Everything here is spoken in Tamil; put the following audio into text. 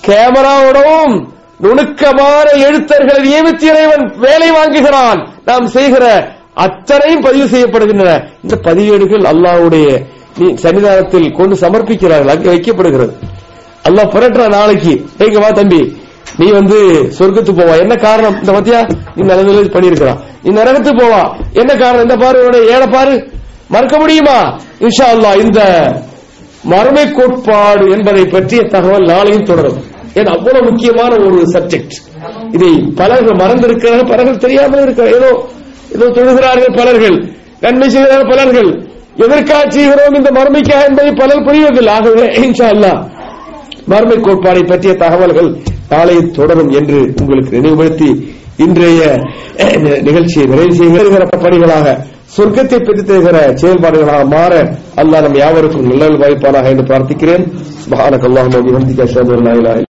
கேமராவோடவும் நுணுக்கமான எழுத்தர்களை நியமித்து இறைவன் வேலை வாங்குகிறான். நாம் செய்கிற அத்தனையும் பதிவு செய்யப்படுகின்றன. இந்த பதிவேடுகள் அல்லாஹ்வுடைய சன்னிதானத்தில் கொண்டு சமர்ப்பிக்கிறார்கள், அங்கே வைக்கப்படுகிறது. அல்லாஹ் புரட்டுற நாளைக்கு எங்க வா தம்பி, நீ சொர்க்கத்துக்கு போவா, என்ன காரணம்? இந்த மத்தியா நீ நல்ல பண்ணிருக்கிறான், நீ நரகத்துக்கு போவா, என்ன காரணம்? இந்த பாரு, ஏழை பாரு, மறக்க முடியுமா? இன்ஷா அல்லாஹ் இந்த மறுமை கோட்பாடு என்பதை பற்றிய தகவல் நாளையும் தொடரும். ஏன்னா அவ்வளவு முக்கியமான ஒரு சப்ஜெக்ட். இதை பலர்கள் மறந்திருக்கிறார்கள், பலர்கள் தெரியாமல் இருக்கிறார். ஏதோ தொழுகிறார்கள் பலர்கள், நன்மை செய்கிறார்கள் பலர்கள், எதற்காக செய்கிறோம் இந்த மறுமைக்காக என்பதை பலர் புரியவில்லை. ஆகவே இன்ஷா அல்லாஹ் மறுமை கோட்பாடை பற்றிய தகவல்கள் நாளை தொடரும் என்று உங்களுக்கு நினைவுபடுத்தி இன்றைய நிகழ்ச்சியை நிறைவு செய்கிற பணிகளாக சொர்க்கத்தை பெற்று தருகிற செயல்பாடுகளாக மாற அல்லாஹ் நம் யாவருக்கும் நல்ல வாய்ப்பானாக என்று பிரார்த்திக்கிறேன். சுப்ஹானக அல்லாஹும்ம வ பிஹம்திக அஷ்ஹது அன் லா இலாஹா